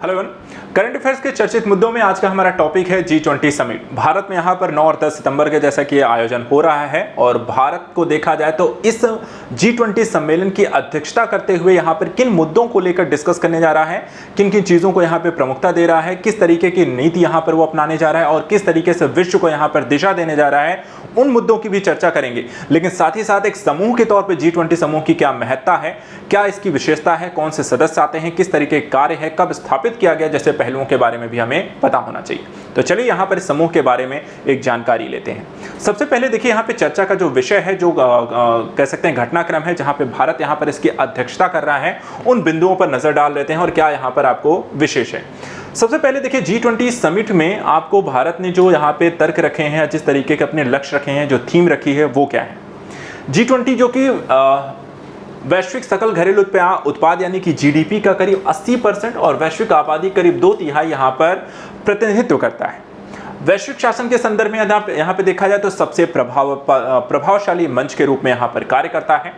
Hello everyone, current affairs के चर्चित मुद्दों में आज का हमारा टॉपिक है G20 समिट। भारत में यहाँ पर 9 और 10 सितंबर के जैसा कि आयोजन हो रहा है और भारत को देखा जाए तो इस G20 सम्मेलन की अध्यक्षता करते हुए यहाँ पर किन मुद्दों को लेकर डिस्कस करने जा रहा है, किन किन चीज़ों को यहाँ पर प्रमुखता दे रहा है, किस तरीके की नीति यहाँ पर वो अपनाने जा रहा है और किस तरीके से विश्व को यहाँ पर दिशा देने जा रहा है, उन मुद्दों की भी चर्चा करेंगे। लेकिन साथ ही साथ एक समूह के तौर पर G20 समूह की क्या महत्ता है, क्या इसकी विशेषता है, कौन से सदस्य आते हैं, किस तरीके के कार्य है, कब स्थापित किया गया, जैसे पहलुओं के बारे में भी हमें पता होना चाहिए। तो चलिए यहाँ पर इस समूह के बारे में एक जानकारी लेते हैं। सबसे पहले देखिए यहाँ पे चर्चा का जो विषय है, जो कह सकते हैं घटनाक्रम है, जहाँ पे भारत यहाँ पर इसकी अध्यक्षता कर रहा है, उन बिंदुओं पर नजर डाल लेते हैं और क्या यहाँ पर आपको विशेष है। सबसे पहले देखिए G20 समिट में आपको भारत ने जो यहाँ पे तर्क रखे हैं, जिस तरीके के अपने लक्ष्य रखे हैं, जो थीम रखी है वो क्या है। G20 जो कि वैश्विक सकल घरेलू उत्पाद यानी कि जीडीपी का करीब 80% और वैश्विक आबादी करीब 2/3 यहाँ पर प्रतिनिधित्व करता है। वैश्विक शासन के संदर्भ में यहाँ पे देखा जाए तो सबसे प्रभावशाली मंच के रूप में यहाँ पर कार्य करता है।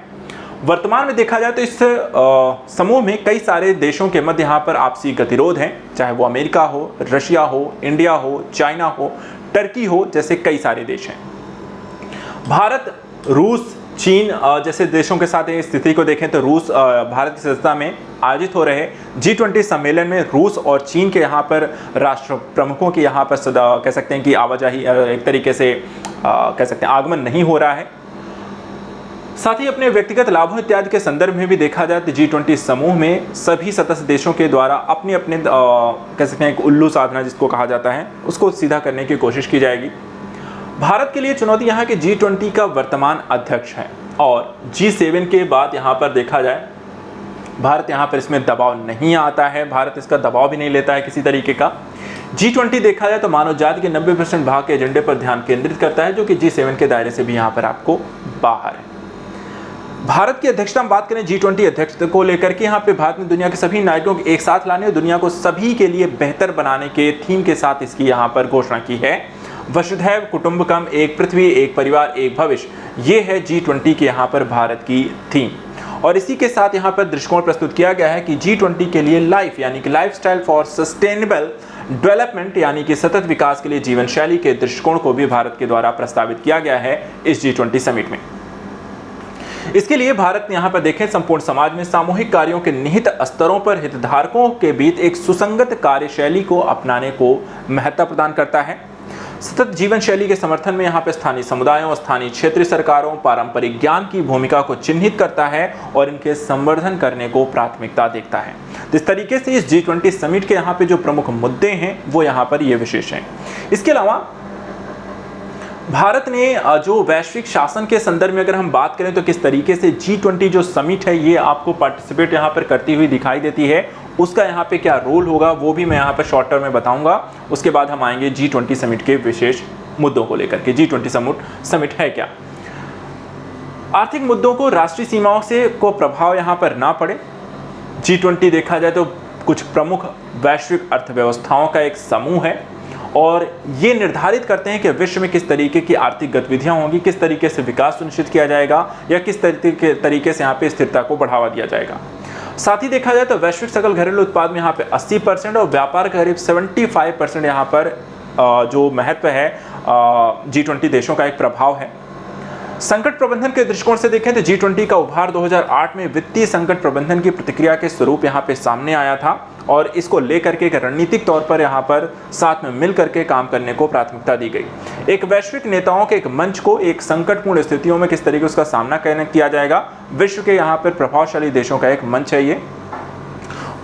वर्तमान में देखा जाए तो इस समूह में कई सारे देशों के मध्य यहाँ पर आपसी गतिरोध हैं, चाहे वो अमेरिका हो, रशिया हो, इंडिया हो, चाइना हो, टर्की हो, जैसे कई सारे देश हैं। भारत, रूस, चीन जैसे देशों के साथ इस स्थिति को देखें तो रूस भारत की सदस्यता में आयोजित हो रहे G20 सम्मेलन में रूस और चीन के यहाँ पर राष्ट्र प्रमुखों की यहाँ पर कह सकते हैं कि आवाजाही एक तरीके से कह सकते हैं आगमन नहीं हो रहा है। साथ ही अपने व्यक्तिगत लाभों इत्यादि के संदर्भ में भी देखा जाए तो G20 समूह में सभी सदस्य देशों के द्वारा अपने अपने कह सकते हैं एक उल्लू साधना जिसको कहा जाता है, उसको सीधा करने की कोशिश की जाएगी। भारत के लिए चुनौती यहाँ के G20 का वर्तमान अध्यक्ष है और G7 के बाद यहाँ पर देखा जाए भारत यहाँ पर इसमें दबाव नहीं आता है, भारत इसका दबाव भी नहीं लेता है किसी तरीके का। G20 देखा जाए तो मानव जाति के 90% भाग के एजेंडे पर ध्यान केंद्रित करता है, जो कि G7 के दायरे से भी यहाँ पर आपको बाहर है। भारत की अध्यक्षता हम बात करें G20 अध्यक्षता को लेकर के, यहाँ पे भारत ने दुनिया के सभी नागरिकों को एक साथ लाने और दुनिया को सभी के लिए बेहतर बनाने के थीम के साथ इसकी यहाँ पर घोषणा की है। वसुधैव कुटुंबकम, एक पृथ्वी, एक परिवार, एक भविष्य, ये है G20 के यहाँ पर भारत की थीम। और इसी के साथ यहाँ पर दृष्टिकोण प्रस्तुत किया गया है कि G20 के लिए लाइफ यानी कि लाइफस्टाइल फॉर सस्टेनेबल डेवलपमेंट यानी कि सतत विकास के लिए जीवन शैली के दृष्टिकोण को भी भारत के द्वारा प्रस्तावित किया गया है इस G20 समिट में। इसके लिए भारत ने यहाँ पर देखें संपूर्ण समाज में सामूहिक कार्यों के निहित स्तरों पर हितधारकों के बीच एक सुसंगत कार्यशैली को अपनाने को महत्व प्रदान करता है। सतत जीवन शैली के समर्थन में यहाँ पे स्थानीय समुदायों, स्थानीय क्षेत्रीय सरकारों, पारंपरिक ज्ञान की भूमिका को चिन्हित करता है और इनके संवर्धन करने को प्राथमिकता देखता है। तो इस तरीके से इस G20 समिट के यहाँ पे जो प्रमुख मुद्दे हैं वो यहाँ पर ये विशेष हैं। इसके अलावा भारत ने जो वैश्विक शासन के संदर्भ में अगर हम बात करें तो किस तरीके से G20 जो समिट है ये आपको पार्टिसिपेट यहाँ पर करती हुई दिखाई देती है, उसका यहाँ पे क्या रोल होगा वो भी मैं यहाँ पर शॉर्ट टर्म में बताऊंगा। उसके बाद हम आएंगे G20 समिट के विशेष मुद्दों को लेकर के। G20 समिट है क्या। आर्थिक मुद्दों को राष्ट्रीय सीमाओं से को प्रभाव यहाँ पर ना पड़े। G20 देखा जाए तो कुछ प्रमुख वैश्विक अर्थव्यवस्थाओं का एक समूह है और ये निर्धारित करते हैं कि विश्व में किस तरीके की आर्थिक गतिविधियां होंगी, किस तरीके से विकास सुनिश्चित किया जाएगा या किस तरीके से यहाँ पे स्थिरता को बढ़ावा दिया जाएगा। साथ ही देखा जाए तो वैश्विक सकल घरेलू उत्पाद में यहाँ पे 80% और व्यापार का करीब 75% यहाँ पर जो महत्व है G20 देशों का एक प्रभाव है। संकट प्रबंधन के दृष्टिकोण से देखें तो G20 का उभार 2008 में वित्तीय संकट प्रबंधन की प्रतिक्रिया के स्वरूप यहाँ पे सामने आया था और इसको लेकर के एक रणनीतिक तौर पर यहाँ पर साथ में मिल करके काम करने को प्राथमिकता दी गई। एक वैश्विक नेताओं के एक मंच को एक संकटपूर्ण स्थितियों में किस तरीके से उसका सामना किया जाएगा, विश्व के यहाँ पर प्रभावशाली देशों का एक मंच है ये।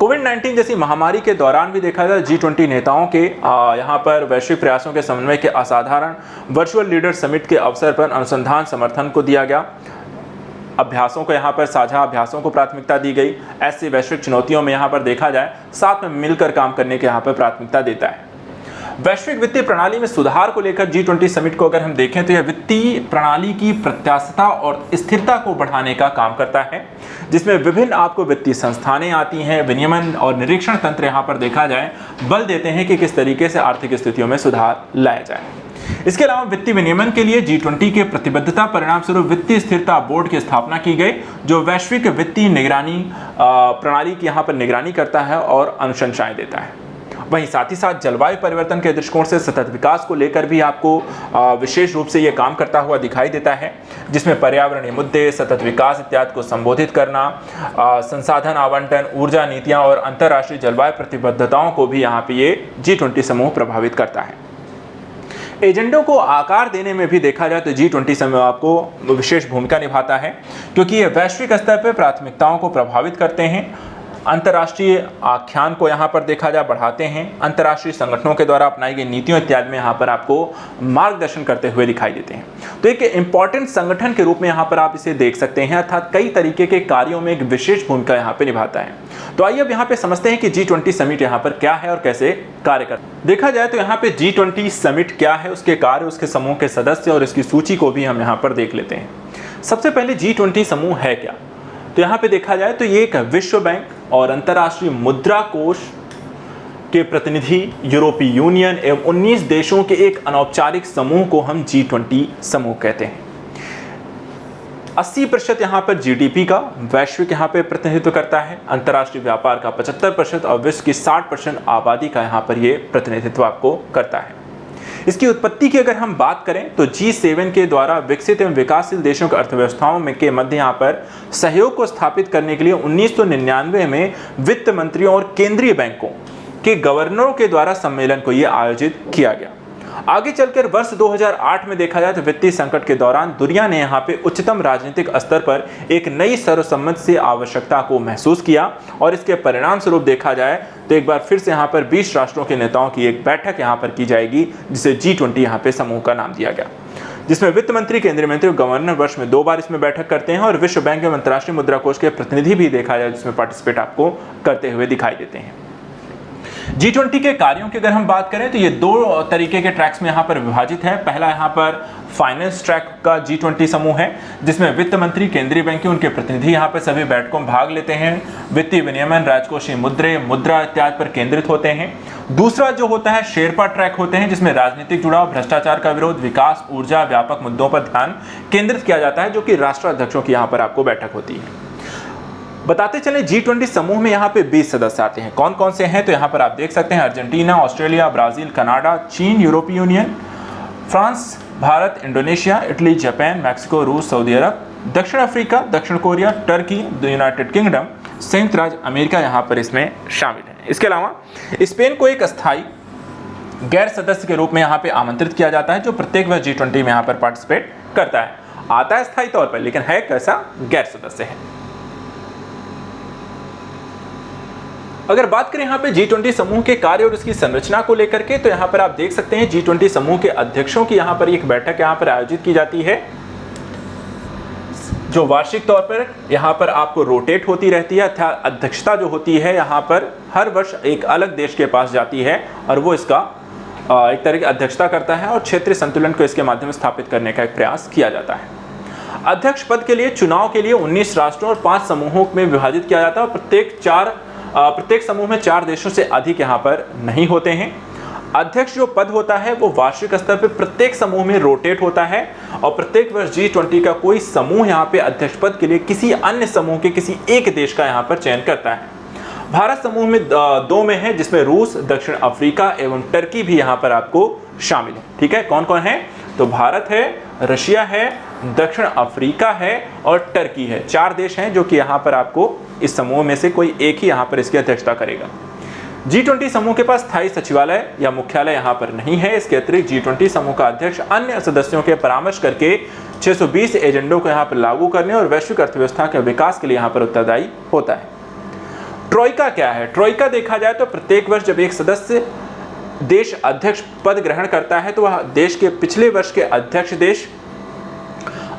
कोविड-19 जैसी महामारी के दौरान भी देखा जाए G20 नेताओं के यहाँ पर वैश्विक प्रयासों के समन्वय के असाधारण वर्चुअल लीडर समिट के अवसर पर अनुसंधान समर्थन को दिया गया। अभ्यासों को यहाँ पर साझा अभ्यासों को प्राथमिकता दी गई। ऐसी वैश्विक चुनौतियों में यहाँ पर देखा जाए साथ में मिलकर काम करने के यहाँ पर प्राथमिकता देता है। वैश्विक वित्तीय प्रणाली में सुधार को लेकर G20 समिट को अगर हम देखें तो यह वित्तीय प्रणाली की प्रत्याशिता और स्थिरता को बढ़ाने का काम करता है, जिसमें विभिन्न आपको वित्तीय संस्थानें आती हैं। विनियमन और निरीक्षण तंत्र यहाँ पर देखा जाए बल देते हैं कि किस तरीके से आर्थिक स्थितियों में सुधार लाया जाए। इसके अलावा वित्तीय विनियमन के लिए G20 के प्रतिबद्धता परिणाम स्वरूप वित्तीय स्थिरता बोर्ड की स्थापना की गई, जो वैश्विक वित्तीय निगरानी प्रणाली की यहाँ पर निगरानी करता है और अनुशंसाएं देता है। वहीं साथ ही साथ जलवायु परिवर्तन के दृष्टिकोण से सतत विकास को लेकर भी आपको विशेष रूप से ये काम करता हुआ दिखाई देता है, जिसमें पर्यावरणीय मुद्दे, सतत विकास इत्यादि को संबोधित करना, संसाधन आवंटन, ऊर्जा नीतियां और अंतर्राष्ट्रीय जलवायु प्रतिबद्धताओं को भी यहाँ पे ये G20 समूह प्रभावित करता है। एजेंडों को आकार देने में भी देखा जाए तो G20 समूह आपको विशेष भूमिका निभाता है, क्योंकि ये वैश्विक स्तर पर प्राथमिकताओं को प्रभावित करते हैं, अंतर्राष्ट्रीय आख्यान को यहाँ पर देखा जाए बढ़ाते हैं, अंतर्राष्ट्रीय संगठनों के द्वारा अपनाई गई नीतियों इत्यादि में यहाँ पर आपको मार्गदर्शन करते हुए दिखाई देते हैं। तो एक इंपॉर्टेंट संगठन के रूप में यहाँ पर आप इसे देख सकते हैं, अर्थात कई तरीके के कार्यों में एक विशेष भूमिका यहाँ पे निभाता है। तो आइए अब यहाँ पे समझते हैं कि G20 समिट यहाँ पर क्या है और कैसे कार्य करता है। देखा जाए तो यहाँ पे G20 समिट क्या है, उसके कार्य, उसके समूह के सदस्य और इसकी सूची को भी हम यहाँ पर देख लेते हैं। सबसे पहले G20 समूह है क्या, तो यहाँ पे देखा जाए तो ये एक विश्व बैंक और अंतर्राष्ट्रीय मुद्रा कोष के प्रतिनिधि, यूरोपीय यूनियन एवं 19 देशों के एक अनौपचारिक समूह को हम G20 समूह कहते हैं। 80% यहाँ पर GDP का वैश्विक यहाँ पे प्रतिनिधित्व करता है, अंतर्राष्ट्रीय व्यापार का 75% और विश्व की 60% आबादी का यहाँ पर ये प्रतिनिधित्व आपको करता है। इसकी उत्पत्ति की अगर हम बात करें तो G7 के द्वारा विकसित एवं विकासशील देशों की अर्थव्यवस्थाओं में के मध्य यहाँ पर सहयोग को स्थापित करने के लिए 1999 में वित्त मंत्रियों और केंद्रीय बैंकों के गवर्नरों के द्वारा सम्मेलन को ये आयोजित किया गया। आगे चलकर वर्ष 2008 में देखा जाए तो वित्तीय संकट के दौरान दुनिया ने यहाँ पे उच्चतम राजनीतिक स्तर पर एक नई सर्वसम्मत से आवश्यकता को महसूस किया और इसके परिणाम स्वरूप देखा जाए तो एक बार फिर से यहाँ पर 20 राष्ट्रों के नेताओं की एक बैठक यहाँ पर की जाएगी, जिसे G20 यहाँ पे समूह का नाम दिया गया, जिसमें वित्त मंत्री, केंद्रीय मंत्री और गवर्नर वर्ष में 2 बार इसमें बैठक करते हैं और विश्व बैंक एवं अंतर्राष्ट्रीय मुद्रा कोष के प्रतिनिधि भी देखा जाए जिसमें पार्टिसिपेट आपको करते हुए दिखाई देते हैं। G20 के कार्यों की अगर हम बात करें तो ये 2 तरीके के ट्रैक्स में यहाँ पर विभाजित है। पहला यहाँ पर फाइनेंस ट्रैक का G20 समूह है, जिसमें वित्त मंत्री, केंद्रीय बैंक, उनके प्रतिनिधि यहाँ पर सभी बैठकों में भाग लेते हैं, वित्तीय विनियमन, राजकोषीय मुद्रा इत्यादि पर केंद्रित होते हैं। दूसरा जो होता है शेरपा ट्रैक होते हैं, जिसमें राजनीतिक जुड़ाव, भ्रष्टाचार का विरोध, विकास, ऊर्जा, व्यापक मुद्दों पर ध्यान केंद्रित किया जाता है, जो कि राष्ट्राध्यक्षों की यहाँ पर आपको बैठक होती है। बताते चले G20 समूह में यहाँ पे 20 सदस्य आते हैं। कौन कौन से हैं तो यहाँ पर आप देख सकते हैं अर्जेंटीना, ऑस्ट्रेलिया, ब्राजील, कनाडा, चीन, यूरोपीय union, France, Bharat, Indonesia, Italy, Japan, Mexico, रूस, सऊदी अरब, दक्षिण अफ्रीका, दक्षिण कोरिया, टर्की, यूनाइटेड किंगडम, संयुक्त राज्य अमेरिका यहाँ पर इसमें शामिल है। इसके अलावा स्पेन को एक अस्थायी गैर सदस्य के रूप में यहाँ पे आमंत्रित किया जाता है, जो प्रत्येक वर्ष G20 में यहाँ पर पार्टिसिपेट करता है। आता है स्थायी तौर पर, लेकिन है कैसा, गैर सदस्य है। अगर बात करें यहाँ पे G20 समूह के कार्य और इसकी संरचना को लेकर के, तो यहाँ पर आप देख सकते हैं G20 समूह के अध्यक्षों की यहाँ पर एक बैठक यहाँ पर आयोजित की जाती है, जो वार्षिक तौर पर यहाँ पर आपको रोटेट होती रहती है। अर्थात अध्यक्षता जो होती है यहाँ पर हर वर्ष एक अलग देश के पास जाती है और वो इसका एक तरह की अध्यक्षता करता है और क्षेत्रीय संतुलन को इसके माध्यम से स्थापित करने का एक प्रयास किया जाता है। अध्यक्ष पद के लिए चुनाव के लिए 19 राष्ट्रों और 5 समूहों में विभाजित किया जाता है और प्रत्येक समूह में 4 देशों से अधिक यहाँ पर नहीं होते हैं। अध्यक्ष जो पद होता है वो वार्षिक स्तर पर प्रत्येक समूह में रोटेट होता है और प्रत्येक वर्ष G20 का कोई समूह यहाँ पे अध्यक्ष पद के लिए किसी अन्य समूह के किसी एक देश का यहाँ पर चयन करता है। भारत समूह में 2 में है, जिसमें रूस, दक्षिण अफ्रीका एवं टर्की भी यहाँ पर आपको शामिल है। ठीक है, कौन कौन है तो भारत है, रशिया है, दक्षिण अफ्रीका है और टर्की है। 4 देश हैं जो कि यहाँ पर आपको इस समूह में से कोई एक ही यहाँ पर इसकी अध्यक्षता करेगा। G20 समूह के पास स्थायी सचिवालय या मुख्यालय यहाँ पर नहीं है। इसके अतिरिक्त G20 समूह का अध्यक्ष अन्य सदस्यों के परामर्श करके 620 एजेंडों को यहाँ पर लागू करने और वैश्विक अर्थव्यवस्था के विकास के लिए यहाँ पर उत्तरदायी होता है। ट्रोइका क्या है? ट्रोइका देखा जाए तो प्रत्येक वर्ष जब एक सदस्य देश अध्यक्ष पद ग्रहण करता है तो वह देश के पिछले वर्ष के अध्यक्ष देश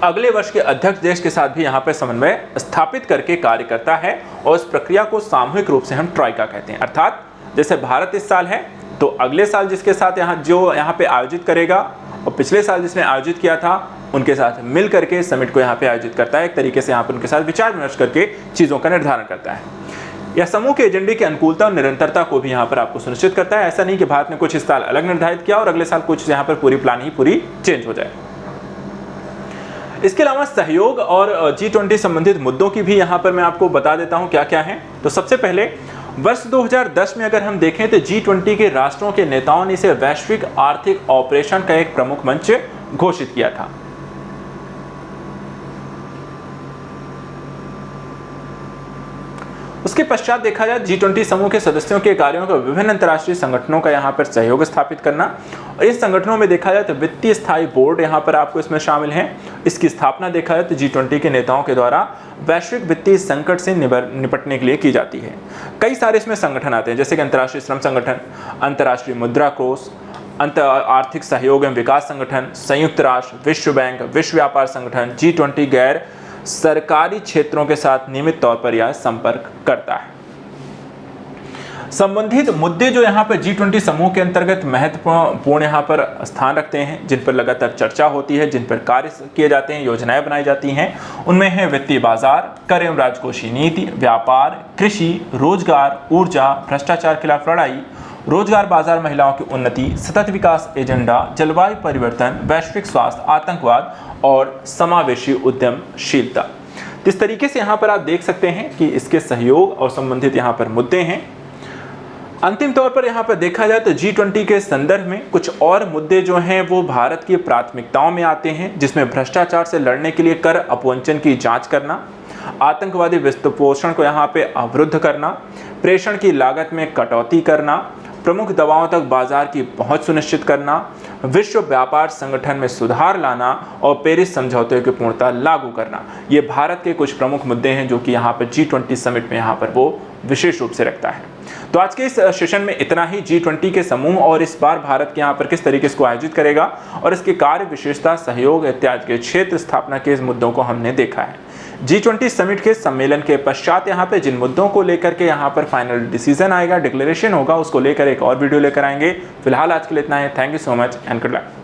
अगले वर्ष के अध्यक्ष देश के साथ भी यहाँ पर समन्वय स्थापित करके कार्य करता है और इस प्रक्रिया को सामूहिक रूप से हम ट्रोइका कहते हैं। अर्थात जैसे भारत इस साल है तो अगले साल जिसके साथ यहाँ पे आयोजित करेगा और पिछले साल जिसने आयोजित किया था उनके साथ मिल करके समिट को यहाँ पे आयोजित करता है। एक तरीके से यहाँ पर उनके साथ विचार विमर्श करके चीज़ों का निर्धारण करता है। यह समूह के एजेंडे की अनुकूलता और निरंतरता को भी यहाँ पर आपको सुनिश्चित करता है। ऐसा नहीं कि भारत ने कुछ इस साल अलग निर्धारित किया और अगले साल कुछ यहाँ पर पूरी प्लान ही पूरी चेंज हो जाए। इसके अलावा सहयोग और G20 संबंधित मुद्दों की भी यहाँ पर मैं आपको बता देता हूँ क्या क्या है। तो सबसे पहले वर्ष 2010 में अगर हम देखें तो G20 के राष्ट्रों के नेताओं ने इसे वैश्विक आर्थिक ऑपरेशन का एक प्रमुख मंच घोषित किया था। उसके पश्चात देखा जाए G20 समूह के सदस्यों के कार्यों का विभिन्न अंतर्राष्ट्रीय संगठनों का यहाँ पर सहयोग स्थापित करना, और इस संगठनों में देखा जाए तो वित्तीय स्थायी बोर्ड यहाँ पर आपको इसमें शामिल है। इसकी स्थापना देखा जाए तो G20 के नेताओं के द्वारा वैश्विक वित्तीय संकट से निपटने के लिए की जाती है। कई सारे इसमें संगठन आते हैं, जैसे कि अंतर्राष्ट्रीय श्रम संगठन, अंतर्राष्ट्रीय मुद्रा कोष, आर्थिक सहयोग एवं विकास संगठन, संयुक्त राष्ट्र, विश्व बैंक, विश्व व्यापार संगठन। G20 गैर सरकारी क्षेत्रों के साथ नियमित तौर पर यह संपर्क करता है। संबंधित मुद्दे जो यहाँ पर G20 समूह के अंतर्गत महत्वपूर्ण यहाँ पर स्थान रखते हैं, जिन पर लगातार चर्चा होती है, जिन पर कार्य किए जाते हैं, योजनाएं बनाई जाती हैं, उनमें है वित्तीय बाजार, कर एवं राजकोषीय नीति, व्यापार, कृषि, रोजगार, ऊर्जा, भ्रष्टाचार खिलाफ लड़ाई, रोजगार बाजार, महिलाओं की उन्नति, सतत विकास एजेंडा, जलवायु परिवर्तन, वैश्विक स्वास्थ्य, आतंकवाद और समावेशी उद्यमशीलता। इस तरीके से यहाँ पर आप देख सकते हैं कि इसके सहयोग और संबंधित यहाँ पर मुद्दे हैं। अंतिम तौर पर यहाँ पर देखा जाए तो G20 के संदर्भ में कुछ और मुद्दे जो हैं वो भारत की प्राथमिकताओं में आते हैं, जिसमें भ्रष्टाचार से लड़ने के लिए कर अपवंचन की जांच करना, आतंकवादी वित्तपोषण को यहाँ पे अवरुद्ध करना, प्रेषण की लागत में कटौती करना, प्रमुख दवाओं तक बाजार की पहुंच सुनिश्चित करना, विश्व व्यापार संगठन में सुधार लाना और पेरिस समझौते की पूर्णतः लागू करना। ये भारत के कुछ प्रमुख मुद्दे हैं जो कि यहाँ पर G20 समिट में यहाँ पर वो विशेष रूप से रखता है। तो आज के इस सेशन में इतना ही। G20 के समूह और इस बार भारत के यहाँ पर किस तरीके से इसको आयोजित करेगा और इसके कार्य, विशेषता, सहयोग इत्यादि के क्षेत्र स्थापना के इस मुद्दों को हमने देखा है। G20 समिट के सम्मेलन के पश्चात यहाँ पे जिन मुद्दों को लेकर के यहाँ पर फाइनल डिसीजन आएगा, डिक्लेरेशन होगा, उसको लेकर एक और वीडियो लेकर आएंगे। फिलहाल आज के लिए इतना है। Thank you so much and good luck.